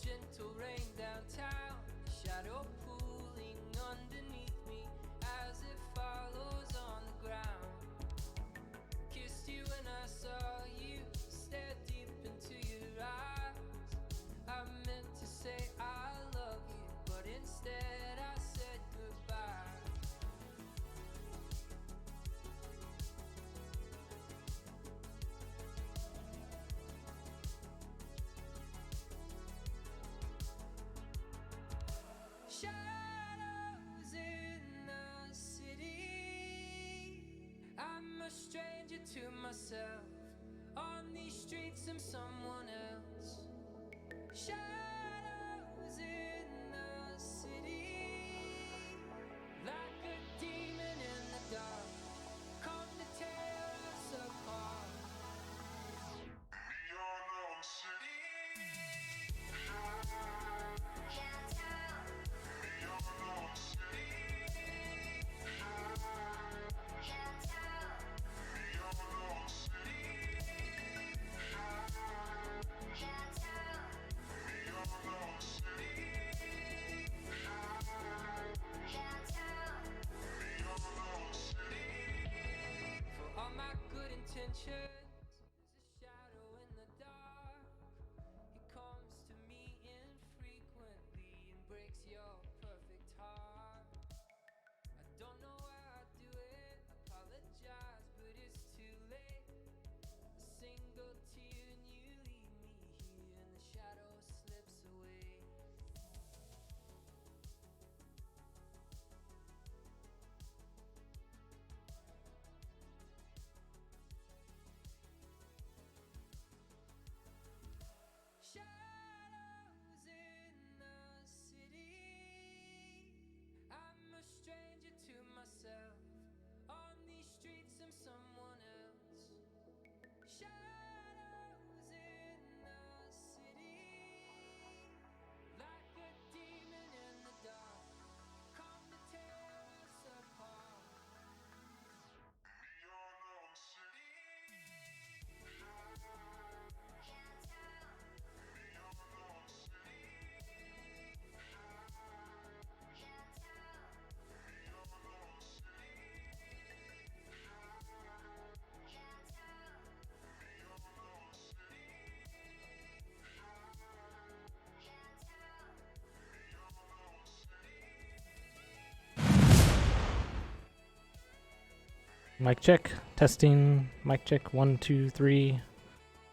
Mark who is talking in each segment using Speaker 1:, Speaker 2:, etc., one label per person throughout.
Speaker 1: gentle rain downtown, shadow pooling underneath me as it follows on the ground. Kissed you when I saw you, stared deep into your eyes. I meant to say I love you, but instead I said goodbye. Shadows in the city, I'm a stranger to myself. On these streets I'm someone else. Shadows in the city, like a demon in the dark, come to tear us apart. Beyond the city, can't tell. Beyond the city, can't tell. Beyond the city, can't tell. For all my good intentions, there's a shadow in the dark. He comes to me infrequently and breaks your perfect heart. I don't know why I do it, apologize, but it's too late. A single tear and you leave me here and the shadow slips away. Shadows in the city, I'm a stranger to myself. On these streets I'm someone else. Shadows in the city, like a demon in the dark, come to tear us apart. Beyond the city, can't tell. Beyond the city, can't tell. Beyond the city, can't tell.
Speaker 2: Mic check. Testing. Mic check. 1, 2, 3.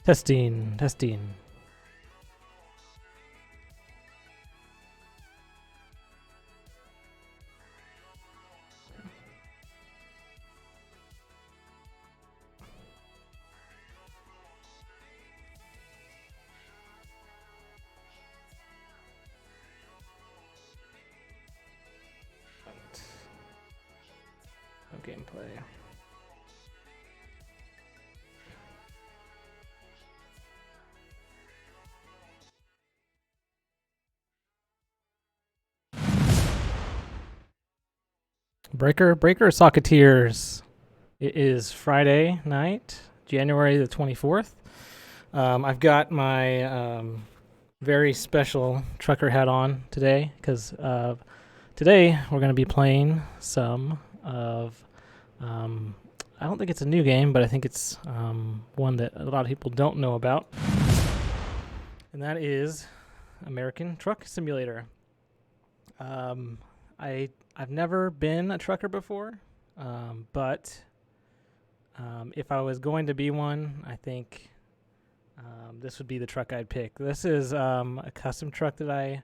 Speaker 2: Testing. Testing. No gameplay. Breaker Socketeers. It is Friday night, January the 24th. I've got my very special trucker hat on today because today we're going to be playing some of. I don't think it's a new game, but I think it's one that a lot of people don't know about, and that is American Truck Simulator. I've never been a trucker before, but if I was going to be one, I think this would be the truck I'd pick. This is a custom truck that I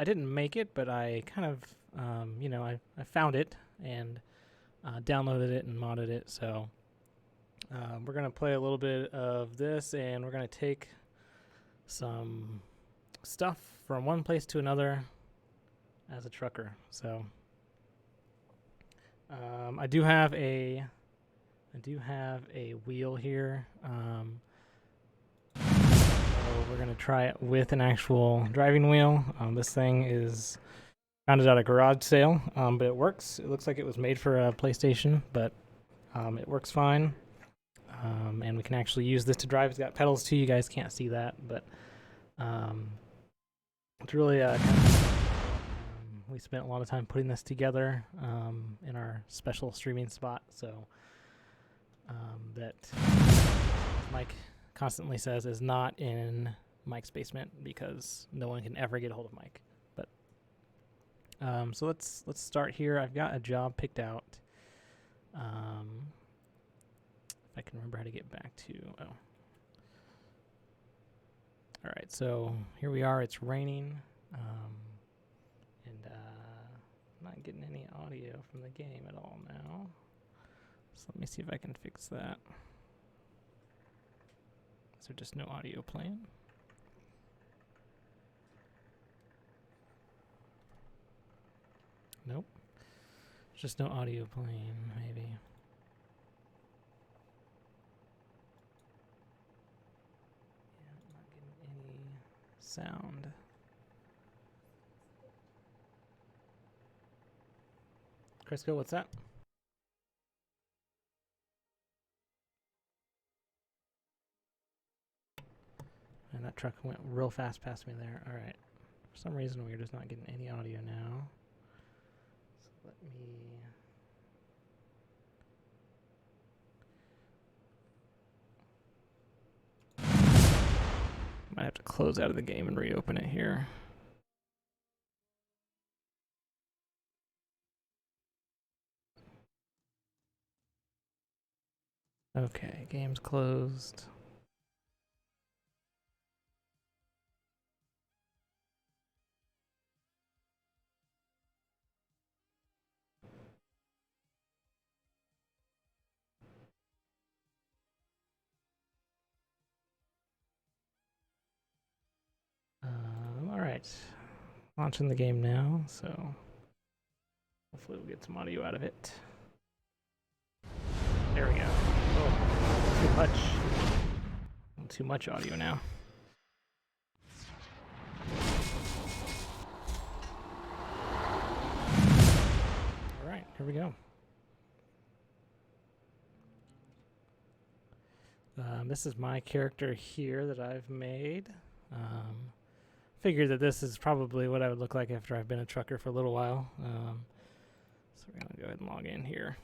Speaker 2: didn't make it, but I kind of, I found it and downloaded it and modded it. So we're going to play a little bit of this, and we're going to take some stuff from one place to another as a trucker. So I do have a wheel here. So we're gonna try it with an actual driving wheel. This thing is found it at a garage sale, but it works. It looks like it was made for a PlayStation, but it works fine. And we can actually use this to drive. It's got pedals too. You guys can't see that, but It's really we spent a lot of time putting this together in our special streaming spot. So that Mike constantly says is not in Mike's basement because no one can ever get a hold of Mike. But so let's start here. I've got a job picked out. If I can remember how to get back to all right, so here we are. It's raining, and I'm not getting any audio from the game at all now. So let me see if I can fix that. Is there just no audio playing? Nope. Just no audio playing, maybe. Sound. Crisco, what's that? And that truck went real fast past me there. All right. For some reason, we're just not getting any audio now. So let me... Might have to close out of the game and reopen it here. Okay, game's closed. All right, launching the game now, so hopefully we'll get some audio out of it. There we go. Oh, too much audio now. All right, here we go. This is my character here that I've made. Figured that this is probably what I would look like after I've been a trucker for a little while. So we're gonna go ahead and log in here.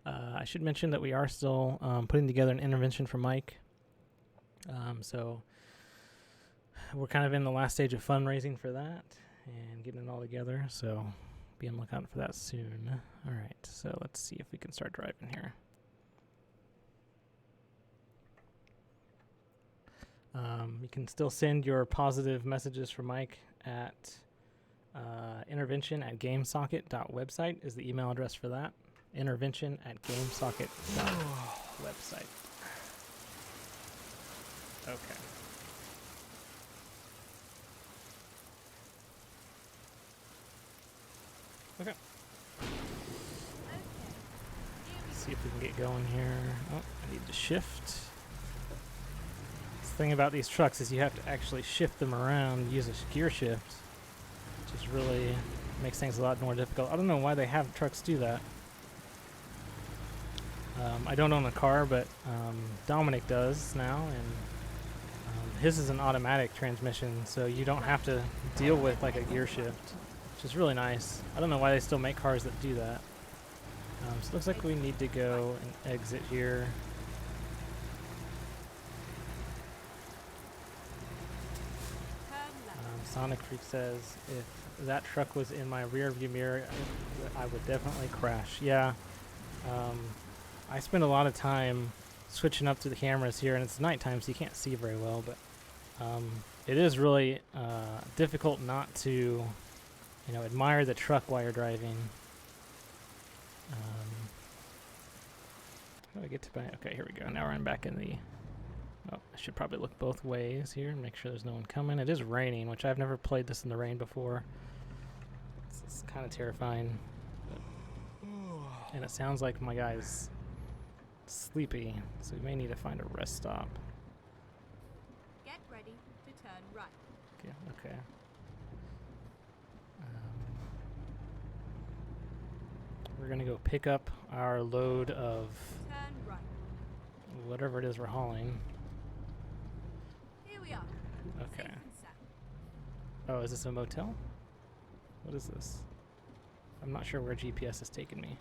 Speaker 2: I should mention that we are still putting together an intervention for Mike. So we're kind of in the last stage of fundraising for that and getting it all together. So be on the lookout for that soon. All right, so let's see if we can start driving here. You can still send your positive messages for Mike at intervention@gamesocket.website is the email address for that. Intervention@gamesocket.website. Okay. Okay. Let's see if we can get going here. Oh, I need to shift. The thing about these trucks is you have to actually shift them around, use a gear shift, which is really makes things a lot more difficult. I don't know why they have trucks do that. I don't own a car, but Dominic does now, and his is an automatic transmission, so you don't have to deal with like a gear shift, which is really nice. I don't know why they still make cars that do that. So it looks like we need to go and exit here. Sonic Freak says, if that truck was in my rear view mirror, I would definitely crash. Yeah. I spend a lot of time switching up to the cameras here, and it's nighttime, so you can't see very well, but it is really difficult not to, admire the truck while you're driving. How do I get to back? Okay, here we go. Now I'm back in the... Oh, I should probably look both ways here and make sure there's no one coming. It is raining, which I've never played this in the rain before. It's kind of terrifying. And it sounds like my guy's sleepy, so we may need to find a rest stop.
Speaker 3: Get ready to turn right.
Speaker 2: Okay. We're gonna go pick up our load of
Speaker 3: Turn right.
Speaker 2: whatever it is we're hauling.
Speaker 3: Here we are.
Speaker 2: Okay.
Speaker 3: Safe and sound.
Speaker 2: Oh, is this a motel? What is this? I'm not sure where GPS is taking me.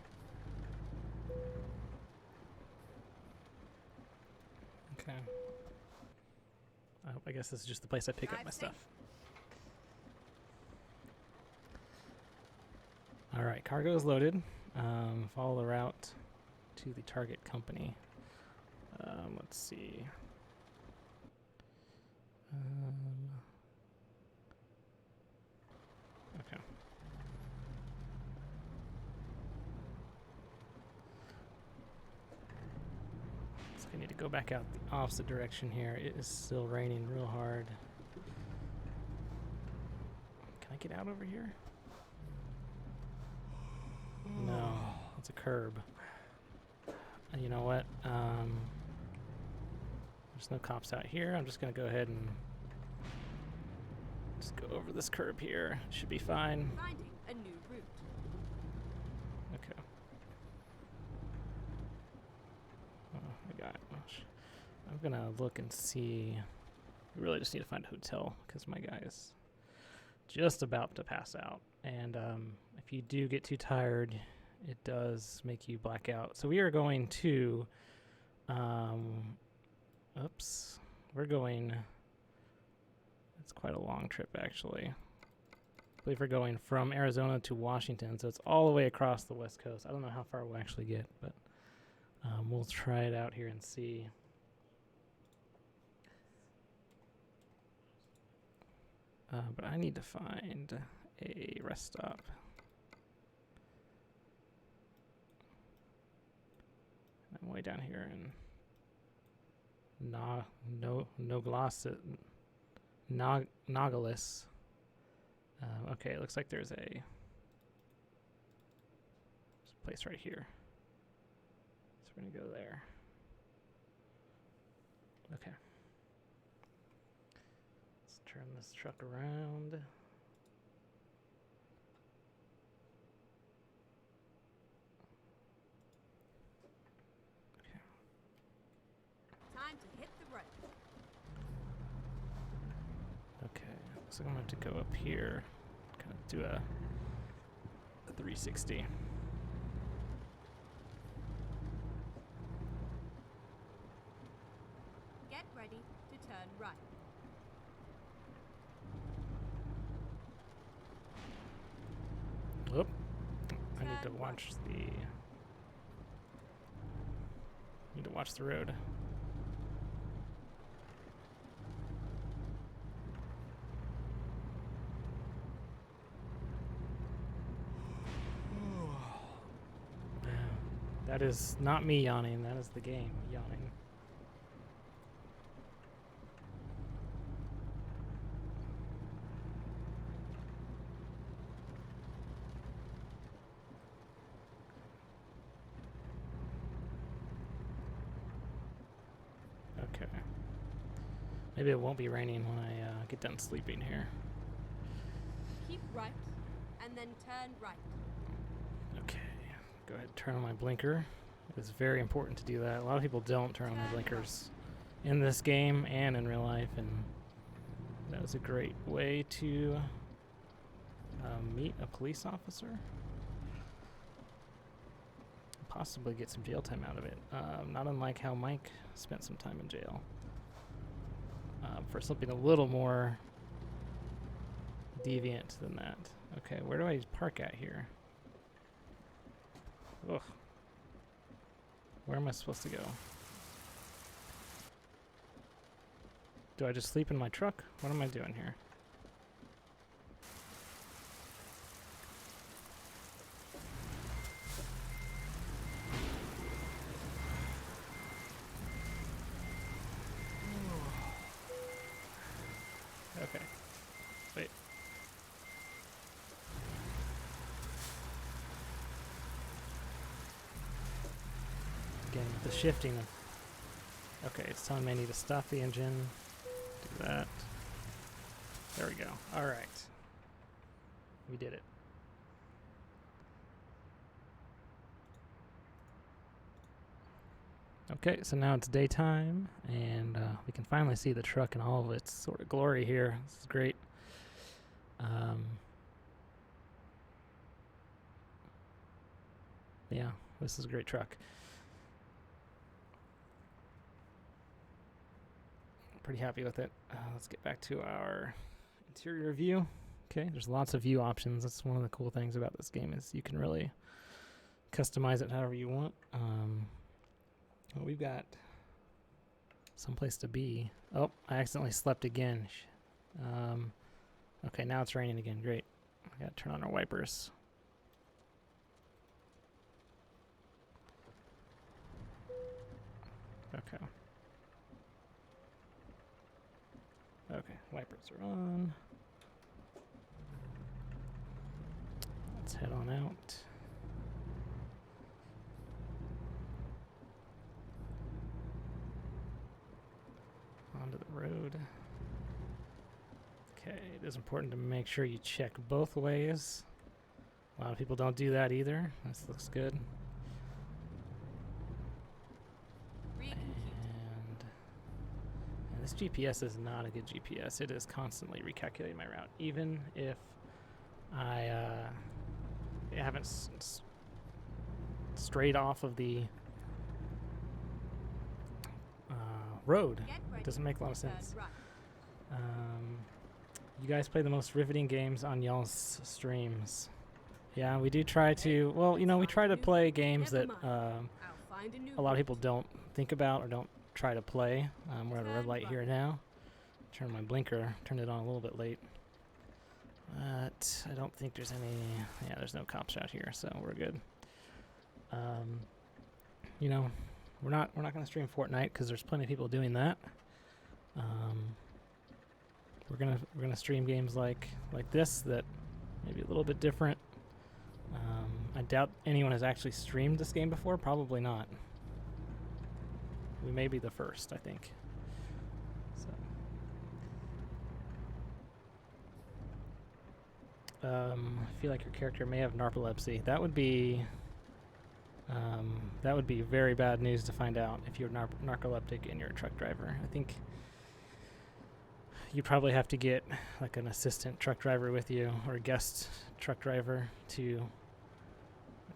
Speaker 2: Okay. I guess this is just the place I pick up
Speaker 3: Drive
Speaker 2: my
Speaker 3: safe.
Speaker 2: stuff. Alright, cargo is loaded. Follow the route to the target company. Let's see. Okay. So I need to go back out the opposite direction here. It is still raining real hard. Can I get out over here? No, it's a curb. And you know what? There's no cops out here. I'm just gonna go ahead and just go over this curb here. Should be fine.
Speaker 3: Finding a new route.
Speaker 2: Okay. Oh my gosh. I'm gonna look and see. We really just need to find a hotel because my guy is just about to pass out. And if you do get too tired, it does make you black out. So we are going to, oops, we're going, it's quite a long trip actually. I believe we're going from Arizona to Washington, so it's all the way across the West Coast. I don't know how far we'll actually get, but we'll try it out here and see. But I need to find a rest stop. I'm way down here in Nogales. Okay, it looks like there's a place right here. So we're gonna go there. Okay. Let's turn this truck around.
Speaker 3: Time to hit the road.
Speaker 2: Okay, looks like I'm gonna have to go up here, kind of do a 360.
Speaker 3: Get ready to turn right.
Speaker 2: Whoop. I need to
Speaker 3: Turn
Speaker 2: watch the. Need to watch the road. That is not me yawning, that is the game yawning. Okay. Maybe it won't be raining when I get done sleeping here.
Speaker 3: Keep right, and then turn right.
Speaker 2: Okay. Go ahead and turn on my blinker. It's very important to do that. A lot of people don't turn on their
Speaker 3: Turn
Speaker 2: blinkers in this game and in real life, and that is a great way to meet a police officer. Possibly get some jail time out of it. Not unlike how Mike spent some time in jail. For something a little more deviant than that. Okay, where do I park at here? Ugh. Where am I supposed to go? Do I just sleep in my truck? What am I doing here? Okay. Wait. Again, the shifting. Okay, it's telling me I need to stop the engine. Do that. There we go. All right. We did it. Okay, so now it's daytime, and we can finally see the truck in all of its sort of glory here. This is great. Yeah, this is a great truck. Pretty happy with it. Let's get back to our interior view. Okay, there's lots of view options. That's one of the cool things about this game is you can really customize it however you want. Well, we've got someplace to be. Oh, I accidentally slept again. Okay, now it's raining again. Great. I gotta turn on our wipers. Okay. Okay, wipers are on. Let's head on out. Onto the road. Okay, it is important to make sure you check both ways. A lot of people don't do that either. This looks good. And this GPS is not a good GPS. It is constantly recalculating my route, even if I haven't strayed off of the road. It doesn't make a lot of sense. You guys play the most riveting games on y'all's streams. Yeah, we do try to, well, you know, we try to play games that a lot of people don't think about or don't try to play. We're at a red light here now. Turn my blinker, turned it on a little bit late. But I don't think there's any, yeah, there's no cops out here, so we're good. You know, we're not going to stream Fortnite because there's plenty of people doing that. We're gonna stream games like this that maybe a little bit different. I doubt anyone has actually streamed this game before. Probably not. We may be the first, I think. So, I feel like your character may have narcolepsy. That would be very bad news to find out if you're narcoleptic and you're a truck driver. I think you probably have to get like an assistant truck driver with you or a guest truck driver to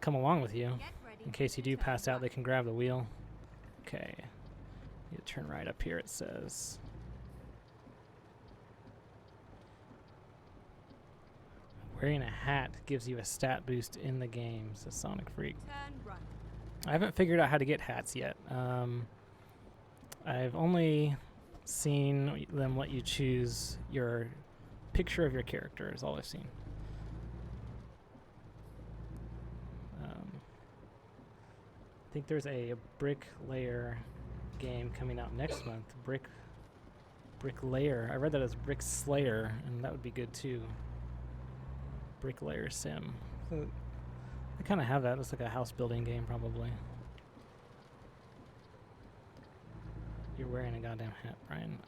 Speaker 2: come along with you in case you do pass out. They can grab the wheel. Okay, you turn right up here. It says wearing a hat gives you a stat boost in the game, says Sonic Freak. I haven't figured out how to get hats yet. I've only seen them let you choose your picture of your character is all I've seen. I think there's a Brick Layer game coming out next month. Brick Layer. I read that as Brick Slayer, and that would be good too. Brick Layer Sim. So I kind of have that. It's like a house building game, probably. You're wearing a goddamn hat, Brian.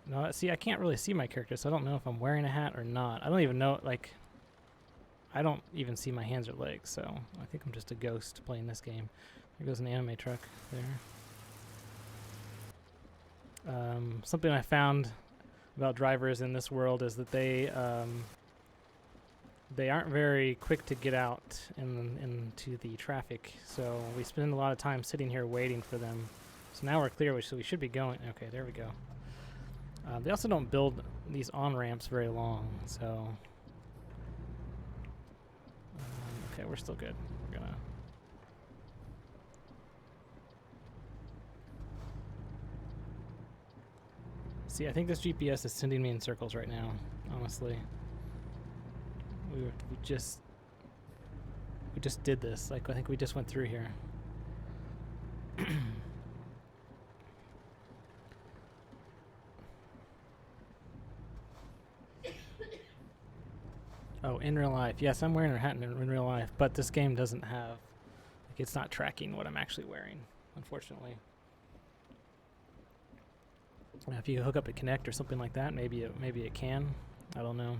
Speaker 2: No, see, I can't really see my character, so I don't know if I'm wearing a hat or not. I don't even know, like, I don't even see my hands or legs, so I think I'm just a ghost playing this game. There goes an anime truck there. Something I found about drivers in this world is that they aren't very quick to get out into the traffic, so we spend a lot of time sitting here waiting for them. So now we're clear, so we should be going. Okay, there we go. They also don't build these on-ramps very long, so okay, we're still good. We're gonna see. I think this GPS is sending me in circles right now, honestly. We just did this. Like, I think we just went through here. Oh, in real life. Yes, I'm wearing a hat in real life, but this game doesn't have, like, it's not tracking what I'm actually wearing, unfortunately. If you hook up a Kinect or something like that, maybe it can. I don't know.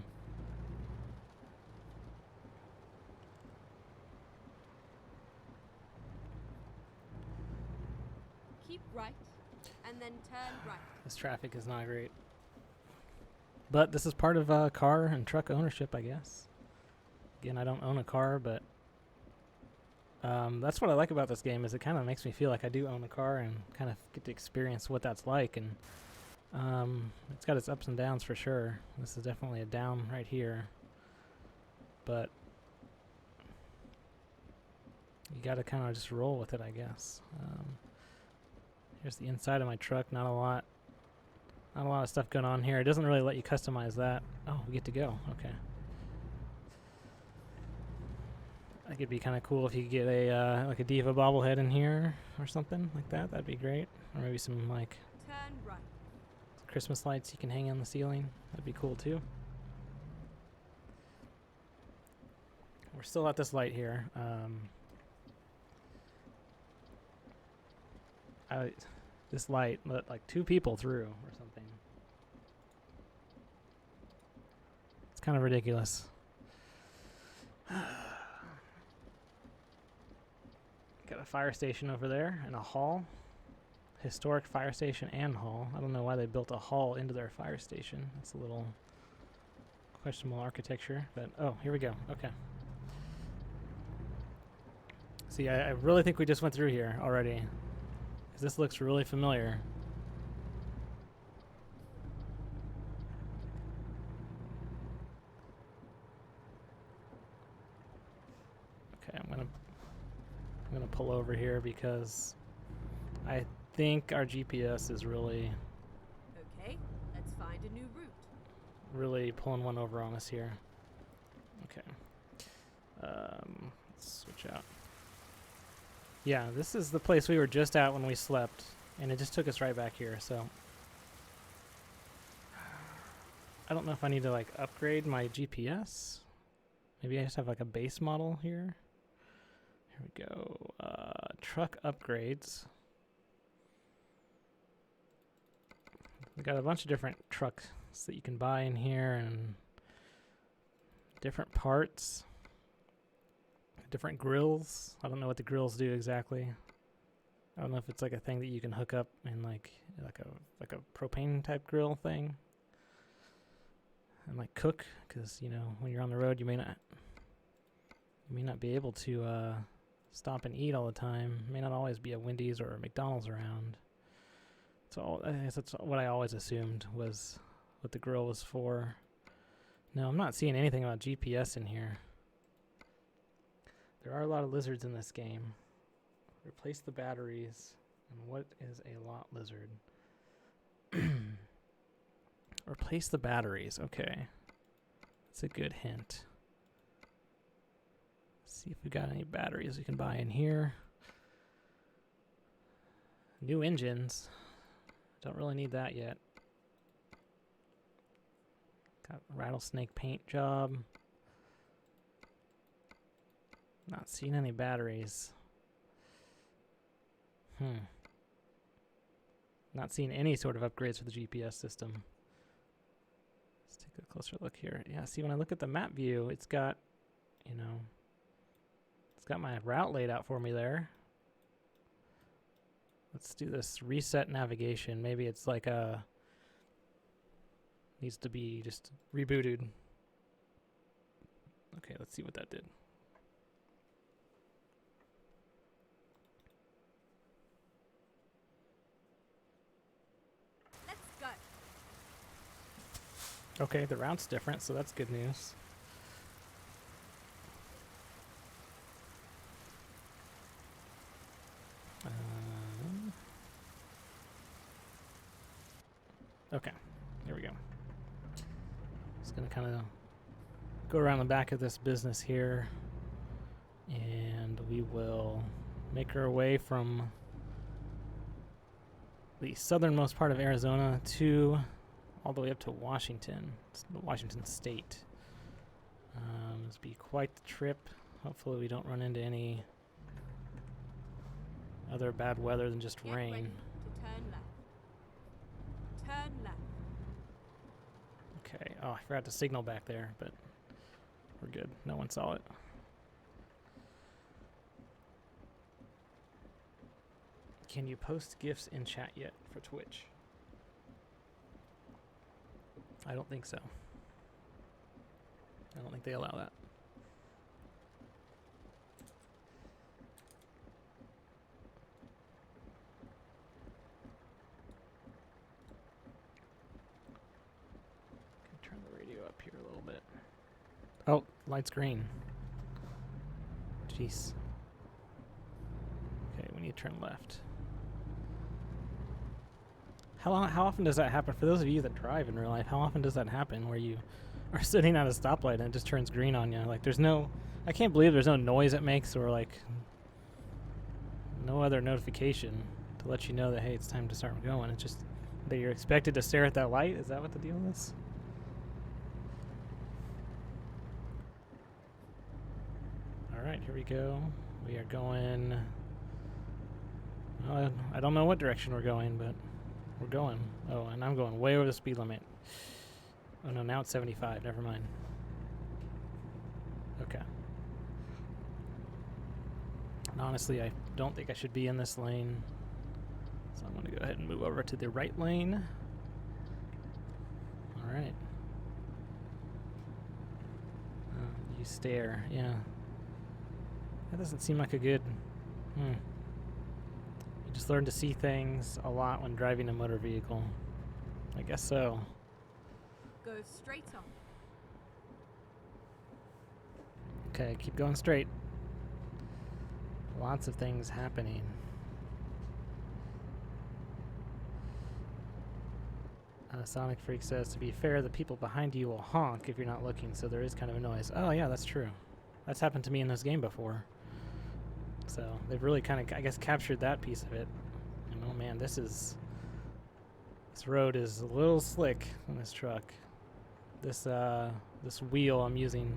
Speaker 3: right, and then turn right.
Speaker 2: This traffic is not great. But this is part of car and truck ownership, I guess. Again, I don't own a car, but that's what I like about this game is it kind of makes me feel like I do own a car and kind of get to experience what that's like. And it's got its ups and downs for sure. This is definitely a down right here. But you got to kind of just roll with it, I guess. Here's the inside of my truck. Not a lot of stuff going on here. It doesn't really let you customize that. Oh, we get to go. Okay. I think it'd be kind of cool if you could get a like a Diva bobblehead in here or something like that. That'd be great. Or maybe some like
Speaker 3: Turn right.
Speaker 2: Christmas lights you can hang on the ceiling. That'd be cool too. We're still at this light here. This light let like 2 people through or something. It's kind of ridiculous. Got a fire station over there and a hall. Historic fire station and hall. I don't know why they built a hall into their fire station. That's a little questionable architecture, but oh, here we go. Okay. See, I really think we just went through here already. 'Cause this looks really familiar. Okay, I'm gonna pull over here because I think our GPS is really
Speaker 3: Okay, let's find a new route.
Speaker 2: really pulling one over on us here. Okay. Let's switch out. Yeah, this is the place we were just at when we slept, and it just took us right back here, so I don't know if I need to like upgrade my GPS. Maybe I just have like a base model here. Here we go. Truck upgrades. We got a bunch of different trucks that you can buy in here and different parts. Different grills. I don't know what the grills do exactly. I don't know if it's like a thing that you can hook up in like a propane type grill thing and like cook, because you know when you're on the road you may not be able to stop and eat all the time. May not always be a Wendy's or a McDonald's around. So I guess that's what I always assumed was what the grill was for. No, I'm not seeing anything about GPS in here. There are a lot of lizards in this game. Replace the batteries. And what is a lot lizard? Replace the batteries. Okay. That's a good hint. Let's see if we got any batteries we can buy in here. New engines. Don't really need that yet. Got rattlesnake paint job. Not seeing any batteries. Not seeing any sort of upgrades for the GPS system. Let's take a closer look here. Yeah, see, when I look at the map view, it's got, you know, it's got my route laid out for me there. Let's do this reset navigation. Maybe it's like needs to be just rebooted. Okay, let's see what that did. Okay, the route's different, so that's good news. Okay, here we go. Just gonna kind of go around the back of this business here, and we will make our way from the southernmost part of Arizona to all the way up to Washington, Washington State. This will be quite the trip. Hopefully we don't run into any other bad weather than just
Speaker 3: Get
Speaker 2: rain.
Speaker 3: ready to turn left. Turn left.
Speaker 2: Okay. Oh, I forgot to signal back there, but we're good. No one saw it. Can you post GIFs in chat yet for Twitch? I don't think so. I don't think they allow that. Can turn the radio up here a little bit. Oh, light's green. Jeez. Okay, we need to turn left. How often does that happen? For those of you that drive in real life, how often does that happen where you are sitting at a stoplight and it just turns green on you? Like there's no, I can't believe there's no noise it makes or like no other notification to let you know that, hey, it's time to start going. It's just that you're expected to stare at that light. Is that what the deal is? All right, here we go. We are going, I don't know what direction we're going, but we're going. Oh, and I'm going way over the speed limit. Oh no, now it's 75. Never mind. Okay. And honestly, I don't think I should be in this lane. So I'm going to go ahead and move over to the right lane. All right. You stare. Yeah. That doesn't seem like a good... You just learn to see things a lot when driving a motor vehicle. I guess so.
Speaker 3: Go straight on.
Speaker 2: Okay, keep going straight. Lots of things happening. Sonic Freak says, to be fair, the people behind you will honk if you're not looking, so there is kind of a noise. Oh yeah, that's true. That's happened to me in this game before. So they've really kind of, I guess, captured that piece of it. And oh man, this road is a little slick on this truck. This wheel I'm using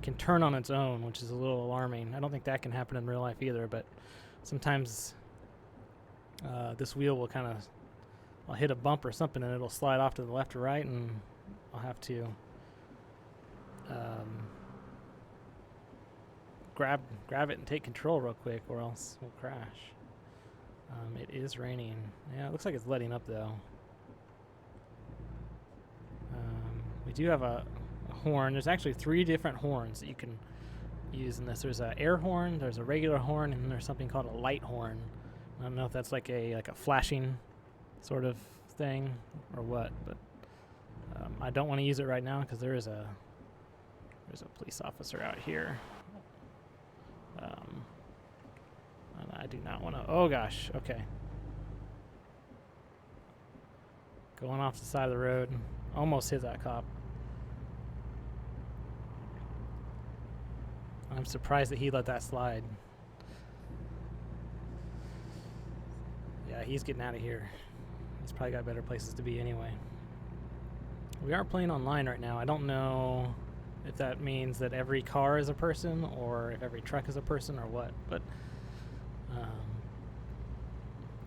Speaker 2: can turn on its own, which is a little alarming. I don't think that can happen in real life either, but sometimes this wheel will kind of, I'll hit a bump or something and it'll slide off to the left or right, and I'll have to grab it and take control real quick, or else we'll crash. It is raining. Yeah, it looks like it's letting up though. We do have a horn. There's actually 3 different horns that you can use in this. There's an air horn, there's a regular horn, and then there's something called a light horn. I don't know if that's like a flashing sort of thing or what, but I don't want to use it right now because there's a police officer out here. And I do not want to. Oh gosh, okay. Going off the side of the road, almost hit that cop. I'm surprised that he let that slide. Yeah, he's getting out of here. He's probably got better places to be anyway. We are playing online right now. I don't know if that means that every car is a person or if every truck is a person or what, but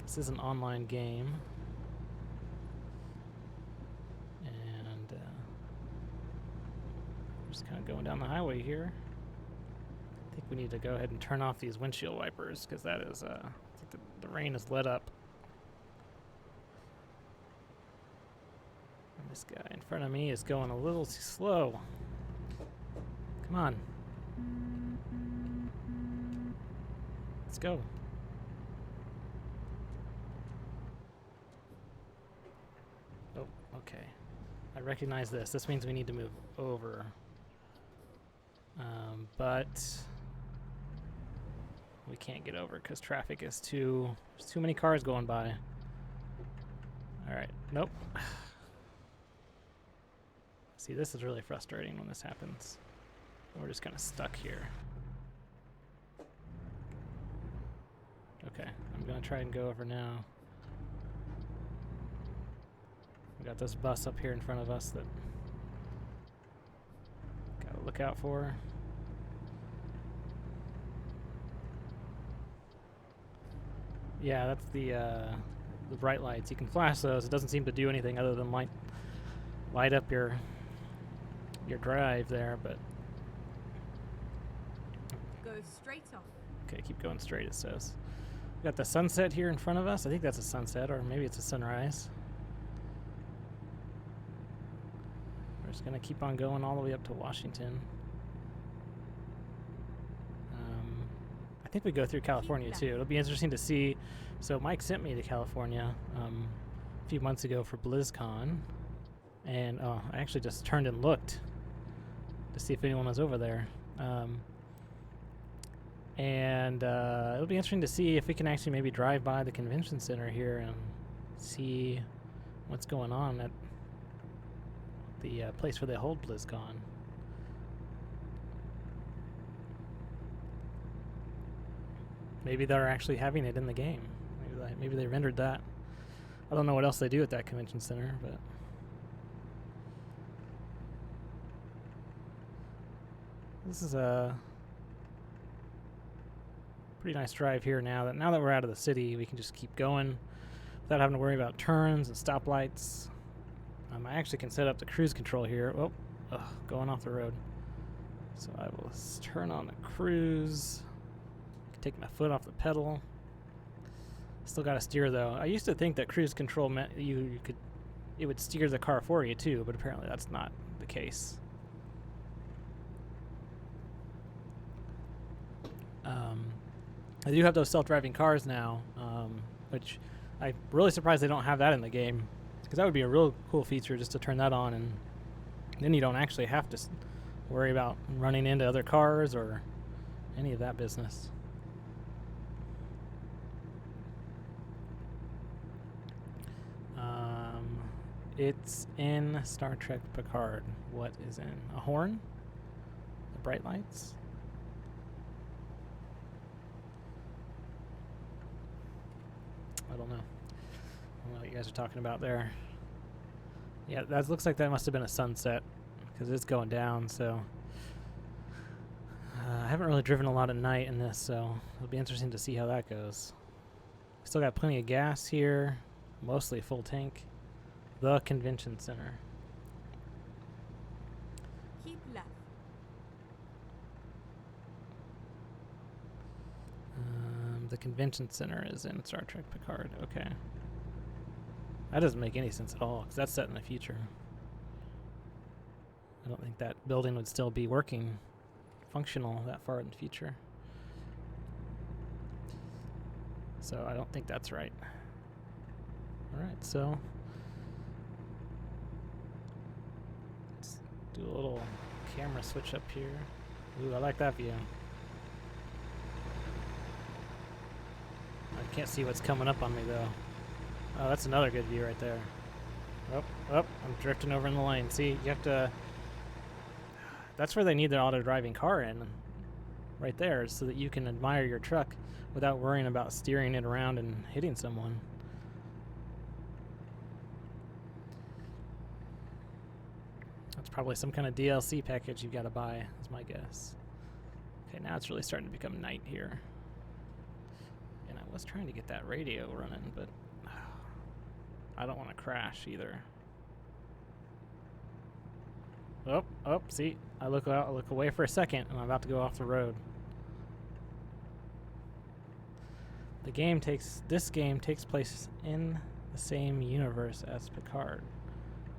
Speaker 2: this is an online game. And we're just kind of going down the highway here. I think we need to go ahead and turn off these windshield wipers because that is, I think the rain has let up. And this guy in front of me is going a little too slow. Come on. Let's go. Oh, okay. I recognize this. This means we need to move over. But we can't get over because traffic is there's too many cars going by. All right. Nope. See, this is really frustrating when this happens. We're just kind of stuck here. Okay, I'm gonna try and go over now. We got this bus up here in front of us that gotta look out for. Yeah, that's the bright lights. You can flash those. It doesn't seem to do anything other than light up your drive there, but
Speaker 3: Go straight on.
Speaker 2: okay, keep going straight, it says. We got the sunset here in front of us. I think that's a sunset, or maybe it's a sunrise. We're just gonna keep on going all the way up to Washington. I think we go through California too. It'll be interesting to see. So Mike sent me to California a few months ago for BlizzCon, and I actually just turned and looked to see if anyone was over there. And it'll be interesting to see if we can actually maybe drive by the convention center here and see what's going on at the place where they hold BlizzCon. Maybe they're actually having it in the game. Maybe they rendered that. I don't know what else they do at that convention center, but this is a pretty nice drive here now that we're out of the city, we can just keep going without having to worry about turns and stoplights. I actually can set up the cruise control here. Oh, going off the road. So I will turn on the cruise. Take my foot off the pedal. Still got to steer though. I used to think that cruise control meant it would steer the car for you too, but apparently that's not the case. I do have those self-driving cars now, which I'm really surprised they don't have that in the game, because that would be a real cool feature just to turn that on, and then you don't actually have to worry about running into other cars or any of that business. It's in Star Trek Picard. What is in? A horn? The bright lights? I don't know. I don't know what you guys are talking about there. Yeah, that looks like that must have been a sunset, because it's going down, so I haven't really driven a lot at night in this, so it'll be interesting to see how that goes. Still got plenty of gas here, mostly full tank. The convention center.
Speaker 3: Keep left.
Speaker 2: The convention center is in Star Trek Picard. Okay. That doesn't make any sense at all, because that's set in the future. I don't think that building would still be working, functional that far in the future. So I don't think that's right. Alright, so let's do a little camera switch up here. Ooh, I like that view. I can't see what's coming up on me though. Oh, that's another good view right there. Oh, I'm drifting over in the lane. See, you have to... That's where they need the auto-driving car in. Right there, so that you can admire your truck without worrying about steering it around and hitting someone. That's probably some kind of DLC package you've got to buy, is my guess. Okay, now it's really starting to become night here. And I was trying to get that radio running, but I don't want to crash either. Oh, see, I look away for a second, and I'm about to go off the road. This game takes place in the same universe as Picard.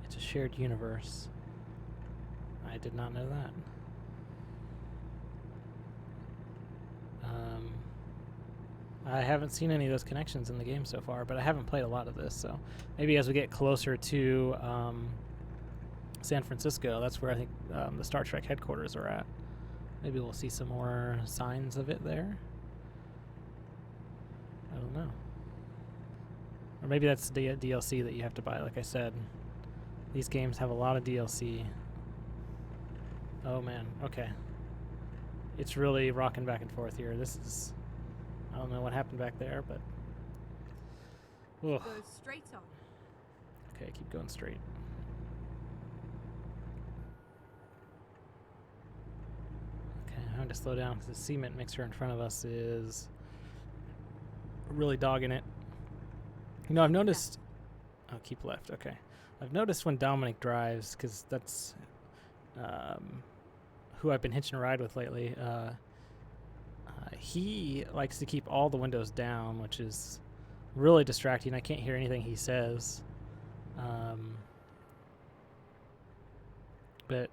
Speaker 2: It's a shared universe. I did not know that. I haven't seen any of those connections in the game so far, but I haven't played a lot of this, so maybe as we get closer to San Francisco, that's where I think the Star Trek headquarters are at. Maybe we'll see some more signs of it there. I don't know. Or maybe that's the DLC that you have to buy, like I said. These games have a lot of DLC. Oh man, okay. It's really rocking back and forth here. This is... I don't know what happened back there, but... Ugh.
Speaker 3: Go straight on.
Speaker 2: Okay, keep going straight. Okay, I'm going to slow down because the cement mixer in front of us is really dogging it. You know, I've noticed... Oh, keep left, okay. I've noticed when Dominic drives, because that's who I've been hitching a ride with lately, he likes to keep all the windows down, which is really distracting. I can't hear anything he says. But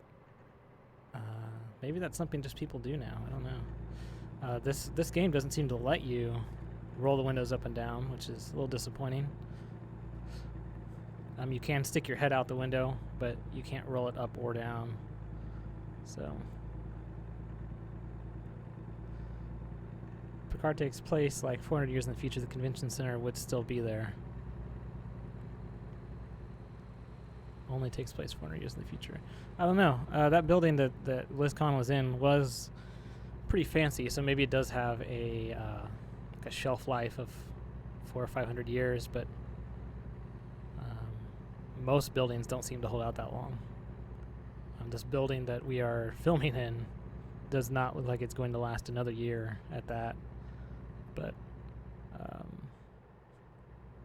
Speaker 2: maybe that's something just people do now. I don't know. This game doesn't seem to let you roll the windows up and down, which is a little disappointing. You can stick your head out the window, but you can't roll it up or down. So Picard takes place like 400 years in the future. The convention center would still be there. Only takes place 400 years in the future. I don't know. That building that WizCon was in was pretty fancy, so maybe it does have a shelf life of 400 or 500 years, but most buildings don't seem to hold out that long. This building that we are filming in does not look like it's going to last another year at that. But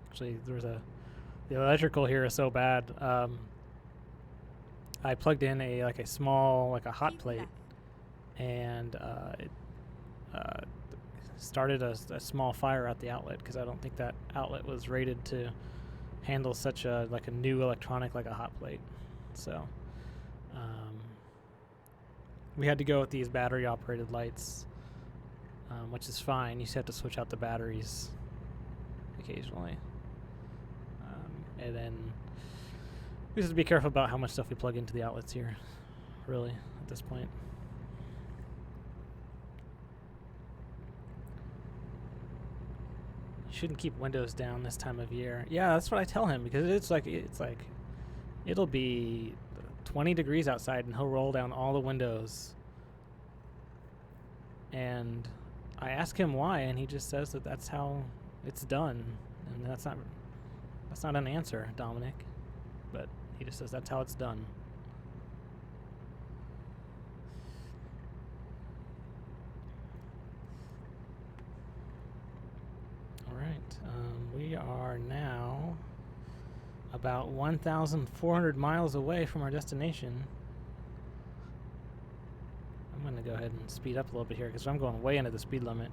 Speaker 2: actually, the electrical here is so bad. I plugged in a small hot
Speaker 3: Keep
Speaker 2: plate,
Speaker 3: left.
Speaker 2: and it started a small fire at the outlet because I don't think that outlet was rated to handle such a new electronic like a hot plate. So we had to go with these battery operated lights, which is fine. You just have to switch out the batteries occasionally, and then we just have to be careful about how much stuff we plug into the outlets here, really, at this point. You shouldn't keep windows down this time of year. Yeah, that's what I tell him, because it's like it'll be 20 degrees outside and he'll roll down all the windows. And I ask him why, and he just says that that's how it's done. And that's not an answer, Dominic. But he just says that's how it's done. All right. We are now about 1,400 miles away from our destination. I'm going to go ahead and speed up a little bit here because I'm going way into the speed limit.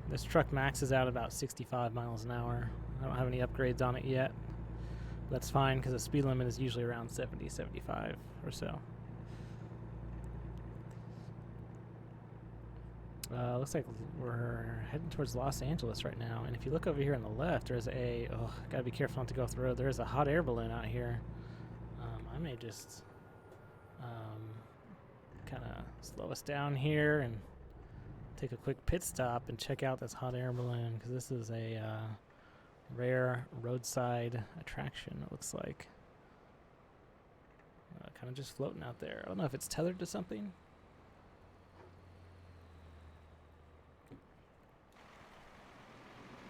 Speaker 2: This truck maxes out about 65 miles an hour. I don't have any upgrades on it yet. That's fine because the speed limit is usually around 70, 75 or so. Looks like we're heading towards Los Angeles right now. And if you look over here on the left, there's gotta be careful not to go off the road. There's a hot air balloon out here. I may just kind of slow us down here and take a quick pit stop and check out this hot air balloon, because this is a rare roadside attraction, it looks like. Kind of just floating out there. I don't know if it's tethered to something.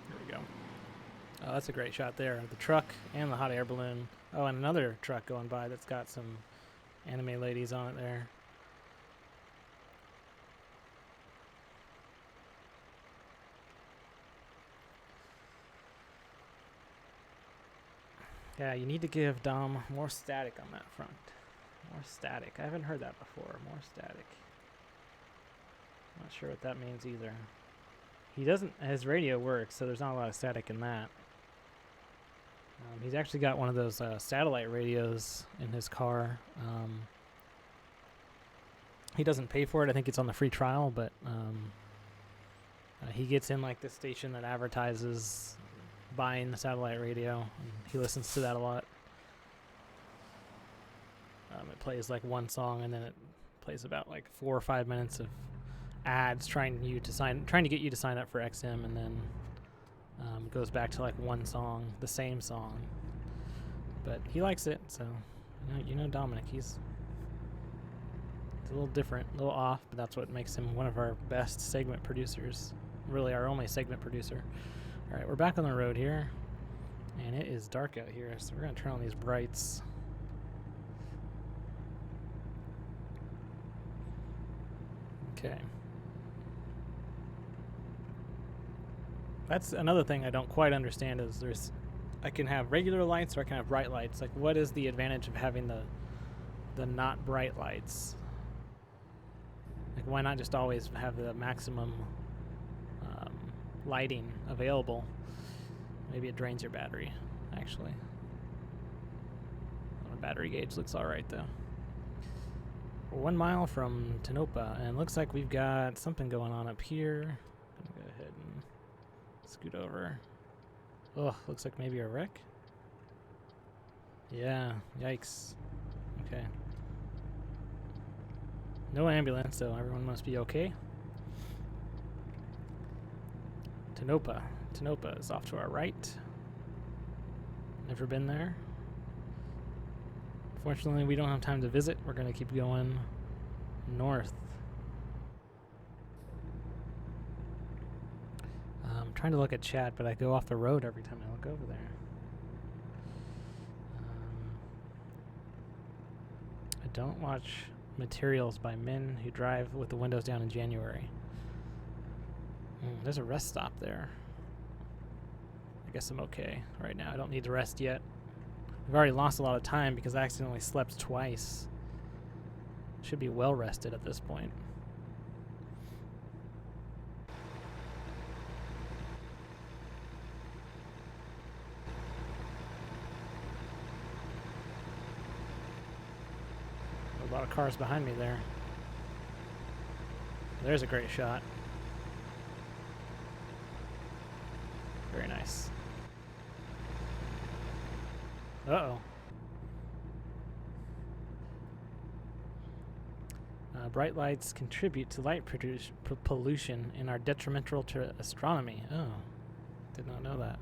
Speaker 2: There we go. Oh, that's a great shot there. The truck and the hot air balloon. Oh, and another truck going by that's got some anime ladies on it there. Yeah, you need to give Dom more static on that front. More static. I haven't heard that before. More static. Not sure what that means either. He doesn't. His radio works, so there's not a lot of static in that. He's actually got one of those satellite radios in his car. He doesn't pay for it. I think it's on the free trial, but he gets in like this station that advertises buying the satellite radio. And he listens to that a lot. It plays like one song, and then it plays about like 4 or 5 minutes of ads trying to get you to sign up for XM, and then goes back to like one song, the same song. But he likes it, so you know Dominic. He's a little different, a little off, but that's what makes him one of our best segment producers. Really, our only segment producer. All right, we're back on the road here, and it is dark out here, so we're gonna turn on these brights. Okay. That's another thing I don't quite understand is I can have regular lights or I can have bright lights. Like, what is the advantage of having the not bright lights? Like, why not just always have the maximum lighting available? Maybe it drains your battery, actually. The battery gauge looks alright, though. We're 1 mile from Tonopah, and it looks like we've got something going on up here. I'm gonna go ahead and scoot over. Oh, looks like maybe a wreck? Yeah, yikes. Okay. No ambulance, so everyone must be okay. Tonopah. Tonopah is off to our right. Never been there. Fortunately, we don't have time to visit. We're going to keep going north. I'm trying to look at chat, but I go off the road every time I look over there. I don't watch materials by men who drive with the windows down in January. There's a rest stop there. I guess I'm okay right now. I don't need to rest yet. I've already lost a lot of time because I accidentally slept twice. Should be well rested at this point. A lot of cars behind me there. There's a great shot. Very nice. Uh-oh. Bright lights contribute to light pollution and are detrimental to astronomy. Oh, did not know that.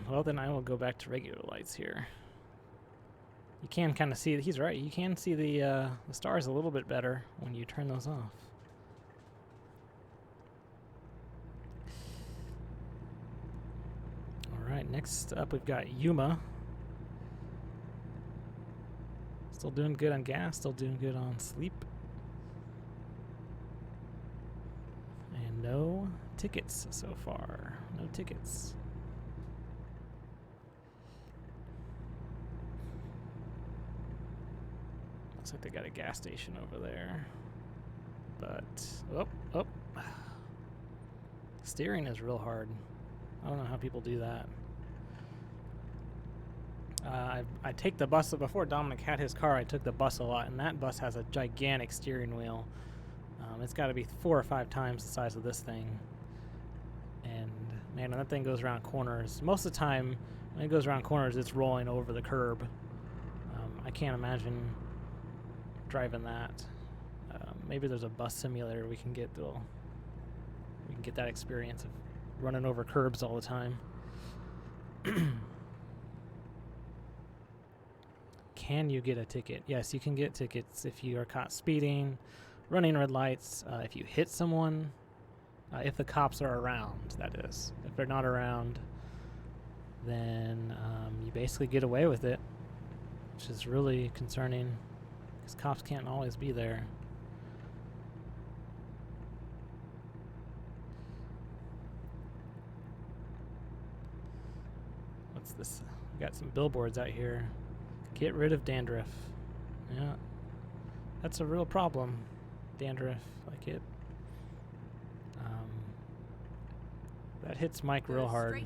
Speaker 2: Well, then I will go back to regular lights here. You can kind of see, he's right, you can see the stars a little bit better when you turn those off. Alright, next up we've got Yuma. Still doing good on gas, still doing good on sleep. And no tickets so far. No tickets. Looks like they got a gas station over there. But, oh. Steering is real hard. I don't know how people do that. I take the bus. Before Dominic had his car, I took the bus a lot, and that bus has a gigantic steering wheel. It's got to be 4 or 5 times the size of this thing. And, man, when that thing goes around corners, most of the time when it goes around corners, it's rolling over the curb. I can't imagine driving that. Maybe there's a bus simulator we can get that experience of running over curbs all the time. Can you get a ticket? Yes, you can get tickets if you are caught speeding, running red lights, if you hit someone, if the cops are around, that is. If they're not around, then you basically get away with it, which is really concerning because cops can't always be there. What's this? We got some billboards out here. Get rid of dandruff. Yeah, that's a real problem. Dandruff, like it. That hits Mike real hard.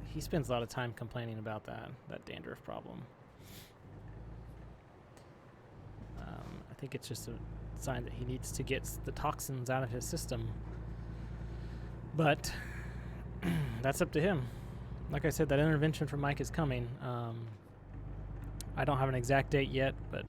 Speaker 2: He spends a lot of time complaining about that dandruff problem. I think it's just a sign that he needs to get the toxins out of his system. But that's up to him. Like I said, that intervention from Mike is coming. I don't have an exact date yet, but